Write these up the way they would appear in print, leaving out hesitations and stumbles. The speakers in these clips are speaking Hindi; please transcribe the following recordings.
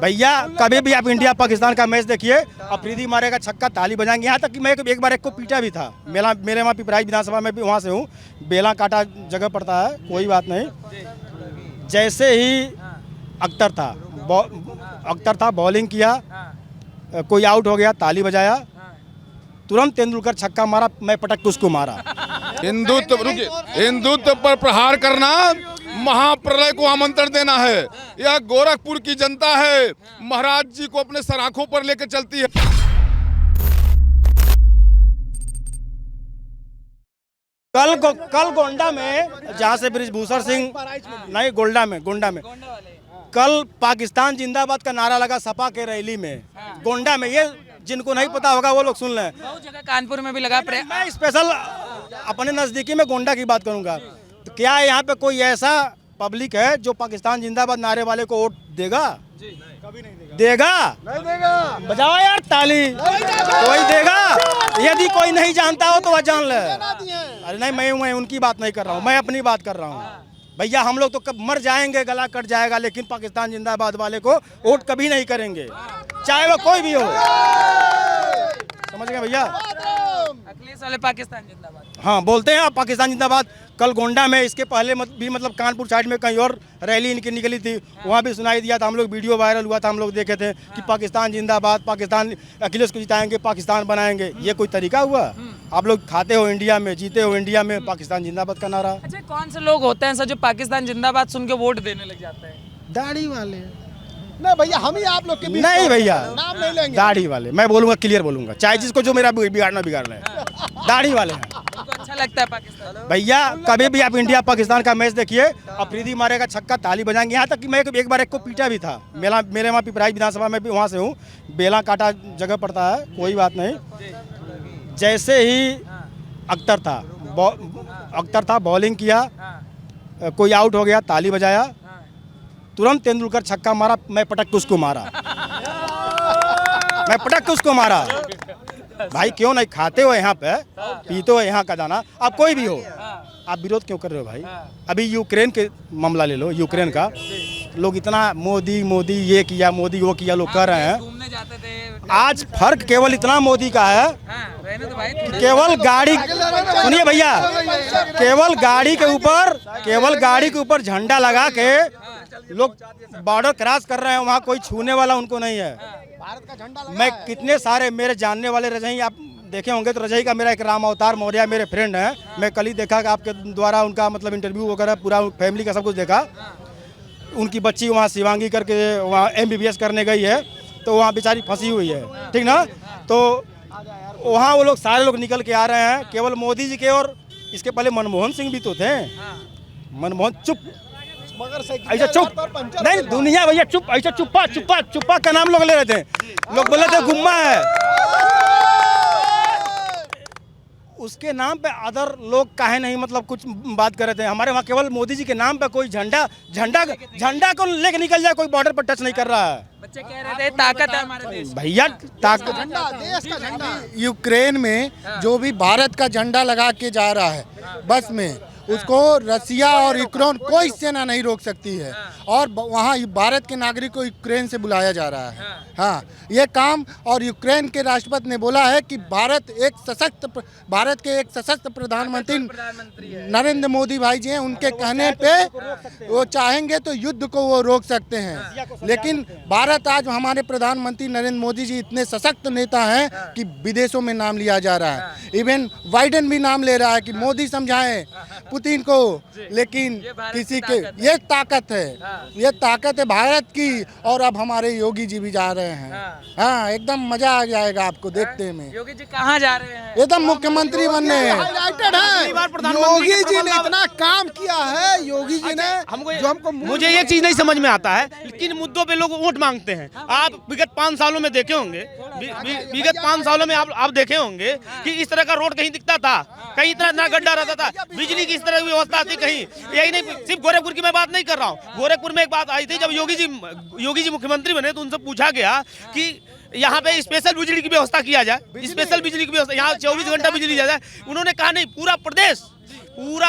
भैया कभी भी आप इंडिया पाकिस्तान का मैच देखिए, अफरीदी मारेगा छक्का, ताली बजाएंगे। यहाँ तक कि मैं एक बार एक को पीटा भी था। मेरे वहाँ पिपराइच विधानसभा में भी वहाँ से हूँ, बेला काटा जगह पड़ता है, कोई बात नहीं। जैसे ही अख्तर था बॉलिंग किया, कोई आउट हो गया, ताली बजाया, तुरंत तेंदुलकर छक्का मारा, मैं पटक के उसको मारा। हिंदुत्व पर प्रहार करना महाप्रलय को आमंत्रण देना है। यह गोरखपुर की जनता है, महाराज जी को अपने सराखों पर लेकर चलती है। कल गोंडा में, जहाँ से बृजभूषण सिंह नहीं, गोंडा में कल पाकिस्तान जिंदाबाद का नारा लगा सपा के रैली में, गोंडा में। ये जिनको नहीं पता होगा वो लोग सुन लें। बहुत जगह कानपुर में भी लगा। मैं स्पेशल अपने नज़दीकी में गोंडा की बात करूंगा। तो क्या यहाँ पे कोई ऐसा पब्लिक है जो पाकिस्तान जिंदाबाद नारे वाले को वोट देगा? कभी नहीं देगा। नहीं देगा। बजाओ यार ताली। कोई देगा? यदि कोई नहीं जानता हो तो वह जान ले। अरे नहीं, मैं उनकी बात नहीं कर रहा हूँ, मैं अपनी बात कर रहा हूँ। भैया हम लोग तो कब मर जाएंगे, गला कट जाएगा, लेकिन पाकिस्तान जिंदाबाद वाले को वोट कभी नहीं करेंगे, चाहे वो कोई भी हो। समझ गए भैया? अखिलेश वाले पाकिस्तान जिंदाबाद। हाँ बोलते हैं आप पाकिस्तान जिंदाबाद। कल गोंडा में, इसके पहले भी मतलब कानपुर साइड में कहीं और रैली इनकी निकली थी, वहाँ भी सुनाई दिया था। हम लोग वीडियो वायरल हुआ था, हम लोग देखे थे कि पाकिस्तान जिंदाबाद, पाकिस्तान अखिलेश को जिताएंगे, पाकिस्तान बनाएंगे। ये कोई तरीका हुआ? आप लोग खाते हो इंडिया में, जीते हो इंडिया में, पाकिस्तान जिंदाबाद का नारा। अच्छा, कौन से लोग होते हैं सर जो पाकिस्तान जिंदाबाद सुन के वोट देने लग जाते हैं? दाढ़ी वाले। नहीं भैया, हम ही आप लोग के बीच नहीं भैया, नाम नहीं लेंगे। दाढ़ी वाले, मैं बोलूंगा, क्लियर बोलूंगा, चाहे जिसको जो मेरा बिगाड़ना है, दाढ़ी वाले हैं। उनको अच्छा लगता है पाकिस्तान? भैया कभी भी आप इंडिया पाकिस्तान का मैच देखिए, अफरीदी मारेगा छक्का, ताली बजाएंगे। यहाँ तक कि मैं एक बार एक को पीटा भी था। मेरे वहाँ पिपराइच विधानसभा में भी वहाँ से हूँ, बेला काटा जगह पड़ता है, कोई बात नहीं। जैसे ही अख्तर था बॉलिंग किया, कोई आउट हो गया, ताली बजाया, तुरंत तेंदुलकर छक्का मारा, मैं पटक के उसको मारा। भाई क्यों नहीं खाते हो यहाँ पे, पीते हो यहाँ का दाना, आप कोई भी हो, आप विरोध क्यों कर रहे हो भाई? अभी यूक्रेन के मामला ले लो, यूक्रेन का लोग इतना मोदी ये किया, मोदी वो किया लोग कर रहे हैं। घूमने जाते थे। आज फर्क केवल इतना मोदी का है, रहने तो भाई केवल गाड़ी, सुनिए भैया, केवल गाड़ी के ऊपर झंडा लगा के लोग बॉर्डर क्रॉस कर रहे हैं, वहाँ कोई छूने वाला उनको नहीं है। भारत का झंडा मैं कितने सारे मेरे जानने वाले रजई, आप देखे होंगे तो रजई का मेरा एक राम अवतार मौर्य मेरे फ्रेंड हैं। मैं कल ही देखा कि आपके द्वारा उनका मतलब इंटरव्यू वगैरह पूरा फैमिली का सब कुछ देखा। उनकी बच्ची वहाँ शिवांगी करके वहाँ MBBS करने गई है, तो वहाँ बेचारी फंसी हुई है, ठीक ना। तो वहाँ वो लोग सारे लोग निकल के आ रहे हैं केवल मोदी जी के। और इसके पहले मनमोहन सिंह भी तो थे। मनमोहन चुप, ऐसा चुप नहीं, दुनिया भैया चुप, ऐसा चुप्पा का नाम लोग ले रहे थे, लोग बोले थे गुम्मा है। उसके नाम पे अदर लोग काहे नहीं मतलब कुछ बात कर रहे थे। हमारे वहाँ केवल मोदी जी के नाम पे कोई झंडा को लेके निकल जाए, कोई बॉर्डर पर टच नहीं कर रहा है। बच्चे कह रहे थे ताकत है हमारे देश में। भैया ताकत, देश का झंडा। यूक्रेन में जो भी भारत का झंडा लगा के जा रहा है बस में, उसको रसिया और यूक्रेन कोई सेना नहीं रोक सकती है। और वहाँ भारत के नागरिक को यूक्रेन से बुलाया जा रहा है। हाँ, ये काम, और यूक्रेन के राष्ट्रपति ने बोला है कि भारत के एक सशक्त प्रधानमंत्री नरेंद्र मोदी भाई जी हैं, उनके कहने पे वो चाहेंगे तो युद्ध को वो रोक सकते हैं। लेकिन भारत आज, हमारे प्रधानमंत्री नरेंद्र मोदी जी इतने सशक्त नेता हैं कि विदेशों में नाम लिया जा रहा है। इवन बाइडेन भी नाम ले रहा है कि मोदी समझाएं पुतिन को, लेकिन किसी के, ये ताकत है भारत की। और अब हमारे योगी जी भी जा रहे हैं। हाँ, एकदम मजा आ जाएगा आपको देखते में। योगी जी कहाँ जा रहे हैं? एकदम मुख्यमंत्री बनने हैं। हाईलाइटेड है, योगी जी ने इतना काम किया है। योगी जी ने जो हमको, मुझे ये चीज नहीं समझ में आता है, लेकिन मुद्दों पे लोग वोट मांगते हैं। आप विगत 5 सालों में देखे होंगे, विगत 5 सालों में आप देखे होंगे कि इस तरह का रोड कहीं दिखता था, कहीं इतना गड्ढा रहता था, बिजली की इस तरह की व्यवस्था थी कहीं। यही नहीं, सिर्फ गोरखपुर की मैं बात नहीं कर रहा हूँ। गोरखपुर में एक बात आई थी, जब योगी जी मुख्यमंत्री बने तो उनसे पूछा गया कि यहाँ पे स्पेशल बिजली की व्यवस्था किया जाए, स्पेशल बिजली की व्यवस्था, यहाँ 24 घंटा बिजली दिया जाए। उन्होंने कहा नहीं, पूरा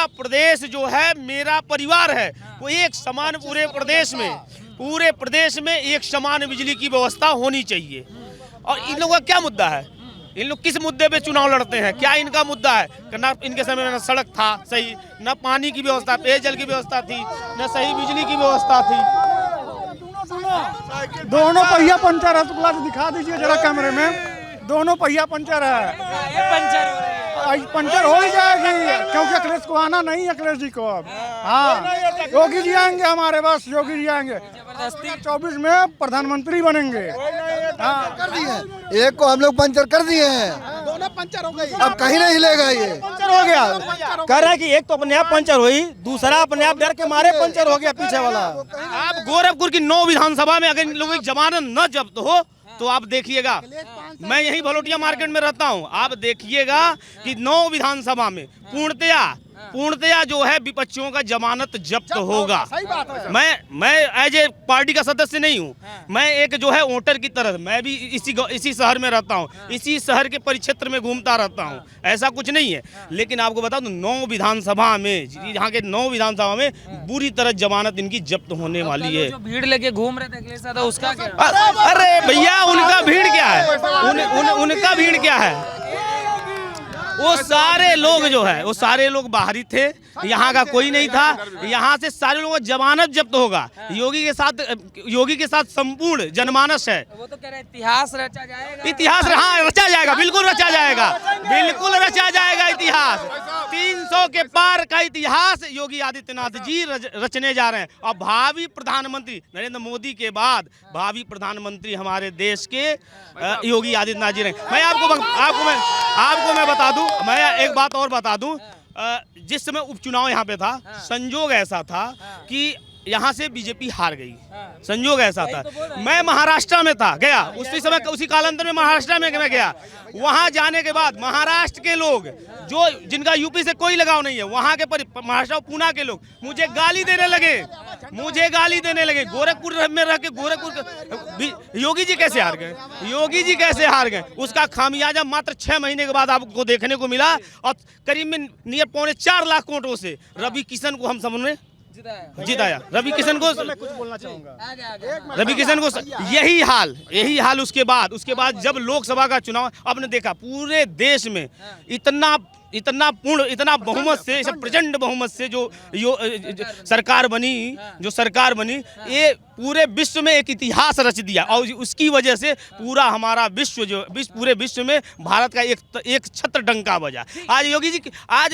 प्रदेश जो है मेरा परिवार है, वो एक समान पूरे प्रदेश में पूरे प्रदेश में एक समान बिजली की व्यवस्था होनी चाहिए। और इन लोगों का क्या मुद्दा है? इन लोग किस मुद्दे पे चुनाव लड़ते हैं? क्या इनका मुद्दा है कि ना इनके समय में ना सड़क था सही, ना पानी की व्यवस्था, पेयजल की व्यवस्था थी, ना सही बिजली की व्यवस्था थी। दोनों पहिया पंचर है, तो दिखा दीजिए जरा कैमरे में। दोनों पहिया पंचर है, ये पंचर हो रही है। पंचर हो ही जाएगी क्योंकि अखिलेश को आना नहीं, अखिलेश जी को अब। हाँ, योगी जी आएंगे हमारे, बस योगी जी आएंगे। 2024 में प्रधानमंत्री बनेंगे। हाँ, कर दिए एक को हम लोग पंचर कर दिए हैं, दोनों पंचर हो गई, अब कहीं नहीं हिलेगा ये। पंचर हो गया, कह रहा है कि एक तो अपने आप पंचर हुई, दूसरा अपने आप डर के मारे पंचर हो गया पीछे वाला। आप गोरखपुर की 9 विधानसभा में अगर इन लोगों की जमानत न जब्त हो तो आप देखिएगा, मैं यही भलोटिया मार्केट में रहता हूं, आप देखिएगा कि 9 विधानसभा में पूर्णतया जो है विपक्षियों का जमानत जब्त होगा। मैं एज ए पार्टी का सदस्य नहीं हूं, मैं एक जो है वोटर की तरह, मैं भी इसी शहर में रहता हूं, इसी शहर के परिक्षेत्र में घूमता रहता हूं, ऐसा कुछ नहीं है। लेकिन आपको बता दूं 9 विधानसभा में, यहाँ के 9 विधानसभा में बुरी तरह जमानत इनकी जब्त होने वाली है। जो भीड़ लेके घूम रहे थे अखिलेश यादव, उसका क्या? अरे भैया, उनका भीड़ क्या है? उनका भीड़ क्या है? वो सारे लोग जो है, वो सारे लोग बाहरी थे, यहाँ का कोई नहीं था। यहाँ से सारे लोगों को जमानत जब्त होगा। योगी के साथ संपूर्ण जनमानस है। वो तो कह रहे इतिहास रचा जाएगा। इतिहास हाँ रचा जाएगा, बिल्कुल रचा जाएगा, बिल्कुल रचा जाएगा इतिहास। 300 के पार का इतिहास योगी आदित्यनाथ जी रचने जा रहे हैं। और भावी प्रधानमंत्री नरेंद्र मोदी के बाद भावी प्रधानमंत्री हमारे देश के योगी आदित्यनाथ जी रहे। मैं आपको मैं बता दूं, मैं एक बात और बता दूं, जिस समय उपचुनाव यहाँ पे था, संजोग ऐसा था कि यहाँ से बीजेपी हार गई। संजोग ऐसा था, मैं महाराष्ट्र में था, गया उसी समय, उसी कालांतर में महाराष्ट्र में मैं गया। वहाँ जाने के बाद महाराष्ट्र के लोग जो जिनका यूपी से कोई लगाव नहीं है, वहाँ के महाराष्ट्र पूना के लोग मुझे गाली देने लगे। गोरखपुर में रह के योगी जी कैसे हार गए? उसका खामियाजा मात्र 6 महीने के बाद आपको देखने को मिला। और करीब में नियर 4.25 लाख वोटों से रवि किशन को हम सबने जिताया। रवि किशन को मैं कुछ बोलना चाहूंगा। रवि किशन को यही हाल उसके बाद जब लोकसभा का चुनाव आपने देखा, पूरे देश में इतना बहुमत से, प्रचंड बहुमत से जो सरकार बनी, ये पूरे विश्व में एक इतिहास रच दिया। और उसकी वजह से पूरा हमारा पूरे विश्व में भारत का एक छत्र डंका बजा। आज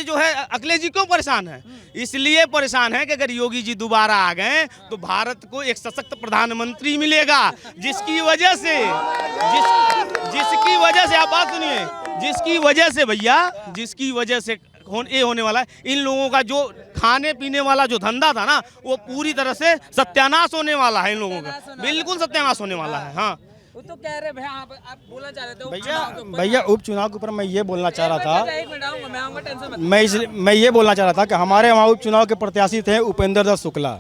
जो है अखिलेश जी क्यों परेशान है? इसलिए परेशान है कि अगर योगी जी दोबारा आ गए तो भारत को एक सशक्त प्रधानमंत्री मिलेगा, जिसकी वजह से आप बात सुनिए, जिसकी वजह से ये होने वाला है, इन लोगों का जो खाने पीने वाला जो धंधा था ना, वो पूरी तरह से सत्यानाश होने वाला है। इन लोगों का बिल्कुल सत्यानाश होने वाला है। हाँ, वो तो कह रहे भैया, आप बोलना चाह रहे थे भैया उपचुनाव के ऊपर मैं ये बोलना चाह रहा था, मैं आऊंगा, टेंशन मत। मैं ये बोलना चाह रहा था कि हमारे वहाँ उपचुनाव के प्रत्याशी थे उपेंद्र दत्त शुक्ला,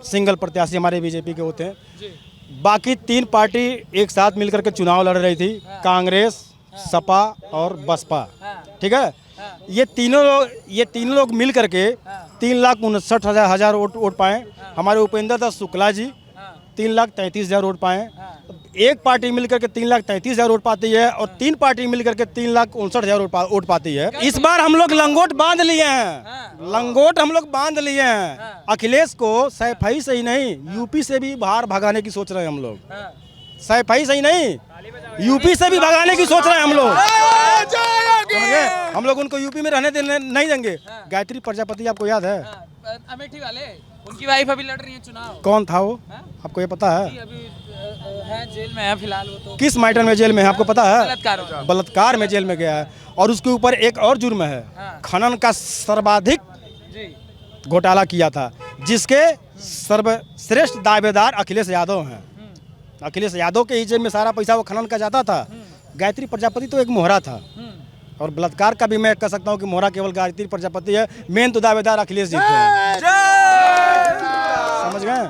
सिंगल प्रत्याशी हमारे बीजेपी के होते हैं। बाकी 3 पार्टी एक साथ मिलकर के चुनाव लड़ रही थी, कांग्रेस, सपा और बसपा, ठीक है। ये तीनों लोग मिल करके 3,59,000 वोट पाए। हमारे उपेंद्र दत्त शुक्ला जी 3,33,000 वोट पाए। एक पार्टी मिलकर के 3,33,000 वोट पाती है और 3 पार्टी मिलकर के 3,59,000 वोट पाती है। इस बार हम लोग लंगोट बांध लिए हैं। अखिलेश को सैफई से ही नहीं, यूपी से भी बाहर भगाने की सोच रहे हैं हम लोग। सैफई से ही नहीं, यूपी से भी भगाने की सोच रहे हैं हम लोग। हम लोग उनको यूपी में रहने नहीं देंगे। गायत्री प्रजापति आपको याद है? अमेठी वाले, उनकी वाइफ अभी लड़ रही है चुनाव। कौन था वो? आपको ये पता है? अभी है जेल में है फिलहाल। वो तो किस मैटर में जेल में है आपको पता है? बलात्कार में जेल में गया है। और उसके ऊपर एक और जुर्म है, खनन का सर्वाधिक घोटाला किया था, जिसके सर्वश्रेष्ठ दावेदार अखिलेश यादव हैं। अखिलेश यादव के ही जेब में सारा पैसा वो खनन का जाता था। गायत्री प्रजापति तो एक मोहरा था, और बलात्कार का भी मैं कह सकता हूँ कि मोहरा केवल गायत्री प्रजापति है। मेन तो दावेदार अखिलेश जी थे। समझ गए?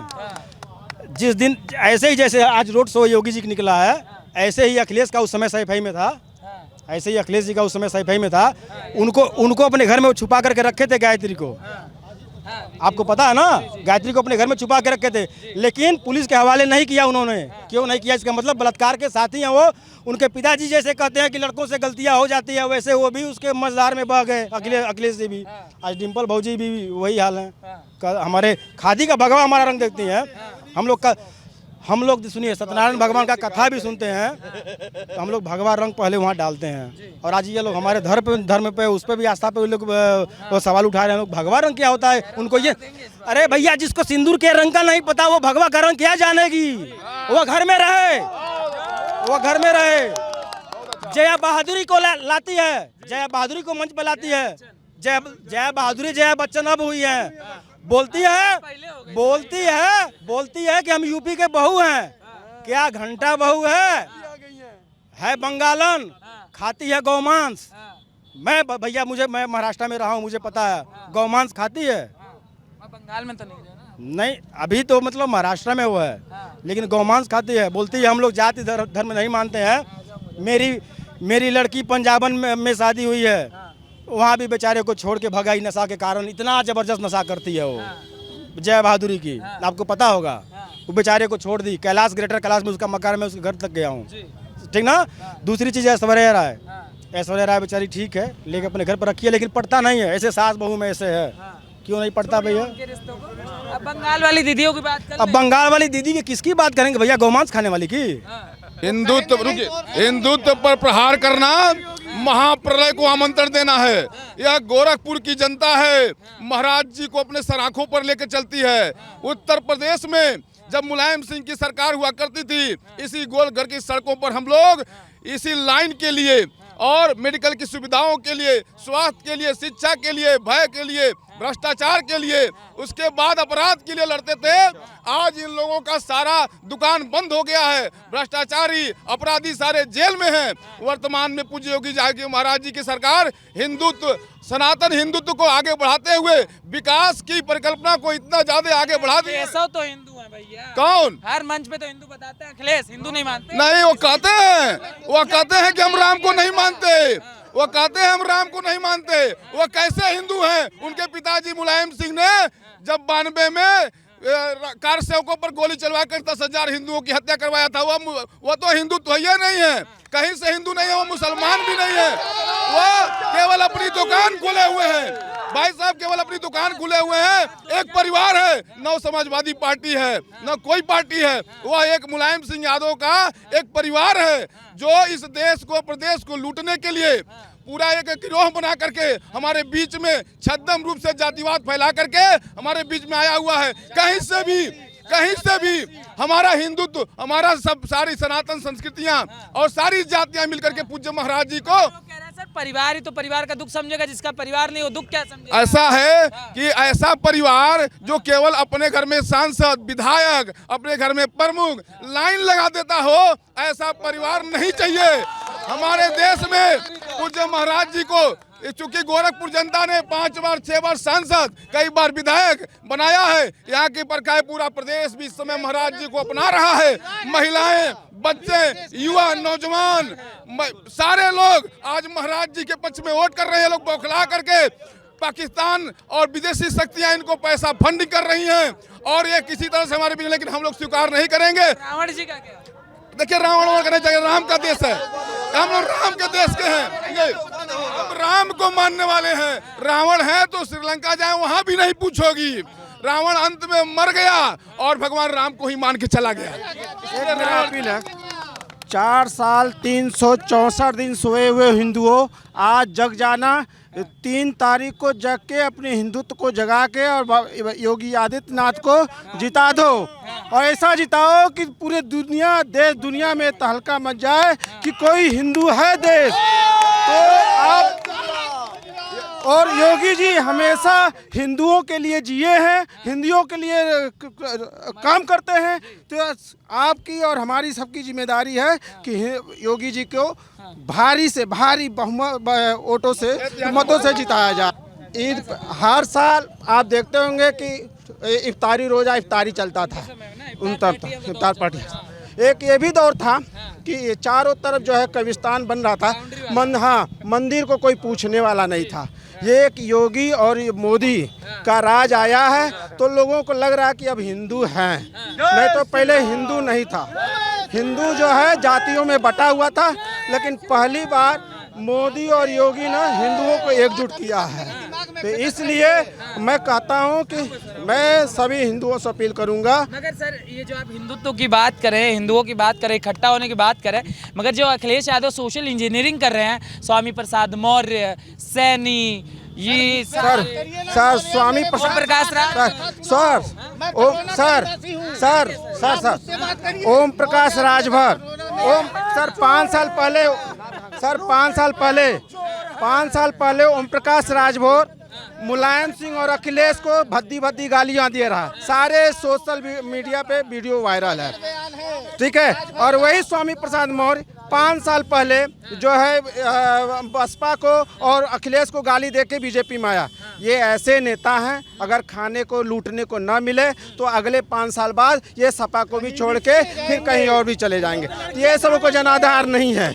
जिस दिन ऐसे ही जैसे आज रोड शो योगी जी की निकला है, ऐसे ही अखिलेश का उस समय सैफई में था। उनको अपने घर में छुपा करके रखे थे गायत्री को। आपको पता है ना, गायत्री को अपने घर में छुपा के रखे थे, लेकिन पुलिस के हवाले नहीं किया उन्होंने। क्यों नहीं किया? इसका मतलब बलात्कार के साथी हैं वो। उनके पिताजी जैसे कहते हैं कि लड़कों से गलतियां हो जाती है, वैसे वो भी उसके मझधार में बह गए। अखिलेश जी भी, आज डिम्पल भौजी भी वही हाल है। हमारे खादी का भगवा हमारा रंग देखती है। हम लोग सुनिए, सत्यनारायण भगवान का कथा भी सुनते हैं तो हम लोग भगवा रंग पहले वहाँ डालते हैं। और आज ये लोग हमारे धर्म पे उस पर भी आस्था पे लोग वो सवाल उठा रहे हैं। लोग भगवा रंग क्या होता है उनको ये, अरे भैया जिसको सिंदूर के रंग का नहीं पता वो भगवा का रंग क्या जानेगी? वो घर में रहे, वो घर में रहे। जया बहादुरी को लाती है, जया बहादुरी को मंच पे लाती है। जया बहादुरी जया बच्चन अब हुई है, बोलती है कि हम यूपी के बहू हैं। क्या घंटा बहू है बंगालन, खाती है गौमांस। मैं भैया मैं महाराष्ट्र में रहा हूँ, मुझे पता है गौमांस खाती है। बंगाल में तो नहीं है ना? नहीं, अभी तो मतलब महाराष्ट्र में वो है, लेकिन गौमांस खाती है। बोलती है हम लोग जाति धर्म नहीं मानते हैं। मेरी लड़की पंजाबन में शादी हुई है, वहाँ भी बेचारे को छोड़ के भगाई नशा के कारण। इतना जबरदस्त नशा करती है वो जया बहादुरी की, आपको पता होगा। वो बेचारे को छोड़ दी। कैलाश ग्रेटर कैलाश में उसका मकान, में उसके घर तक गया हूँ, ठीक ना। दूसरी चीज़ ऐश्वर्या राय, ऐश्वर्या राय बेचारी ठीक है, लेकिन अपने घर पर रखी है, लेकिन पढ़ता नहीं है। ऐसे सास बहू में ऐसे है, क्यों नहीं पढ़ता भैया? अब बंगाल वाली दीदियों की बात कर, अब बंगाल वाली दीदी की किसकी बात करेंगे भैया? गौमांस खाने वाली की? हिंदुत्व पर प्रहार करना महाप्रलय को आमंत्रण देना है। यह गोरखपुर की जनता है, महाराज जी को अपने सराखों पर लेकर चलती है। उत्तर प्रदेश में जब मुलायम सिंह की सरकार हुआ करती थी, इसी गोलघर की सड़कों पर हम लोग इसी लाइन के लिए और मेडिकल की सुविधाओं के लिए, स्वास्थ्य के लिए, शिक्षा के लिए, भय के लिए, भ्रष्टाचार के लिए, उसके बाद अपराध के लिए लड़ते थे। आज इन लोगों का सारा दुकान बंद हो गया है, भ्रष्टाचारी अपराधी सारे जेल में हैं। वर्तमान में पूज्य योगी जी महाराज जी की सरकार हिंदुत्व, सनातन हिंदुत्व को आगे बढ़ाते हुए विकास की परिकल्पना को इतना ज्यादा आगे बढ़ा दिया। ऐसा तो हिंदू है भैया, कौन? हर मंच पे तो हिंदू बताते हैं। अखिलेश हिंदू नहीं मानते? नहीं, वो कहते हैं कि हम राम को नहीं मानते। वो कहते हैं हम राम को नहीं मानते। वो कैसे हिंदू हैं? उनके पिताजी मुलायम सिंह ने जब 92 में कार सेवकों पर गोली चलवा कर 10,000 हिंदुओं की हत्या करवाया था, वो तो हिंदू तो ही नहीं है, कहीं से हिंदू नहीं है। वो मुसलमान भी नहीं है, वो केवल अपनी दुकान खोले हुए हैं। भाई साहब केवल अपनी दुकान खुले हुए हैं। एक परिवार है, न समाजवादी पार्टी है न कोई पार्टी है, वह एक मुलायम सिंह यादव का एक परिवार है जो इस देश को, प्रदेश को लूटने के लिए पूरा एक गिरोह बना करके हमारे बीच में छद्म रूप से जातिवाद फैला करके हमारे बीच में आया हुआ है। कहीं से भी हमारा हिंदुत्व, हमारा सब सारी सनातन संस्कृतियां और सारी जातियां मिलकर के पूज्य महाराज जी को, सर परिवार ही तो परिवार का दुख समझेगा, जिसका परिवार नहीं वो दुख क्या समझेगा? ऐसा है कि ऐसा परिवार जो केवल अपने घर में सांसद, विधायक, अपने घर में प्रमुख लाइन लगा देता हो, ऐसा परिवार नहीं चाहिए हमारे देश में। पूज्य महाराज जी को चूंकि गोरखपुर जनता ने 5 बार 6 बार सांसद, कई बार विधायक बनाया है, यहाँ की प्रकार पूरा प्रदेश भी इस समय महाराज जी को अपना रहा है। महिलाएं, बच्चे, युवा, नौजवान, सारे लोग आज महाराज जी के पक्ष में वोट कर रहे हैं। लोग बौखला करके पाकिस्तान और विदेशी शक्तियां इनको पैसा फंडिंग कर रही हैं और ये किसी तरह से हमारे बीच, लेकिन हम लोग स्वीकार नहीं करेंगे। रावण जी का क्या? देखिए, रावण करना चाहिए, राम का देश है, हम लोग राम के देश के हैं, हम राम को मानने वाले हैं। रावण है तो श्रीलंका जाए, वहां भी नहीं पूछोगी। रावण अंत में मर गया और भगवान राम को ही मान के चला गया। 4 साल 364 दिन सोए हुए हिंदुओं, आज जग जाना। 3 तारीख को जग के अपने हिंदुत्व को जगा के और योगी आदित्यनाथ को जिता दो, और ऐसा जिताओ कि पूरे देश दुनिया में तहलका मच जाए कि कोई हिंदू है देश। तो आप और योगी जी हमेशा हिंदुओं के लिए जिए हैं, हिंदुओं के लिए काम करते हैं। तो आपकी और हमारी सबकी जिम्मेदारी है कि योगी जी को भारी से भारी वोटों से, मतों से जिताया जाए। ईद हर साल आप देखते होंगे कि इफ्तारी, रोज़ा इफ्तारी चलता था, इफ्तार पार्टी। एक ये भी दौर था कि चारों तरफ जो है कब्रिस्तान बन रहा था, मंदिर को कोई पूछने वाला नहीं था। ये एक योगी और ये मोदी का राज आया है तो लोगों को लग रहा है कि अब हिंदू हैं, नहीं तो पहले हिंदू नहीं था। हिंदू जो है जातियों में बटा हुआ था, लेकिन पहली बार मोदी और योगी ने हिंदुओं को एकजुट किया है। तो इसलिए मैं कहता हूं कि मैं सभी हिंदुओं से अपील करूंगा। मगर सर ये जो आप हिंदुत्व की बात करें, हिंदुओं की बात करें, इकट्ठा होने की बात करें, मगर जो अखिलेश यादव सोशल इंजीनियरिंग कर रहे हैं, स्वामी प्रसाद मौर्य, सैनी, ये सर स्वामी प्रकाश राज, सर ओम प्रकाश राजभर, सर 5 साल पहले ओम प्रकाश राजभर मुलायम सिंह और अखिलेश को भद्दी गालियां दे रहा है। सारे सोशल मीडिया पे वीडियो वायरल है, ठीक है। और वही स्वामी प्रसाद मौर्य 5 साल पहले जो है बसपा को और अखिलेश को गाली देके बीजेपी में आया। ये ऐसे नेता हैं, अगर खाने को लूटने को ना मिले तो अगले 5 साल बाद ये सपा को भी छोड़ के फिर कहीं और भी चले जाएंगे। ये सबको जनाधार नहीं है।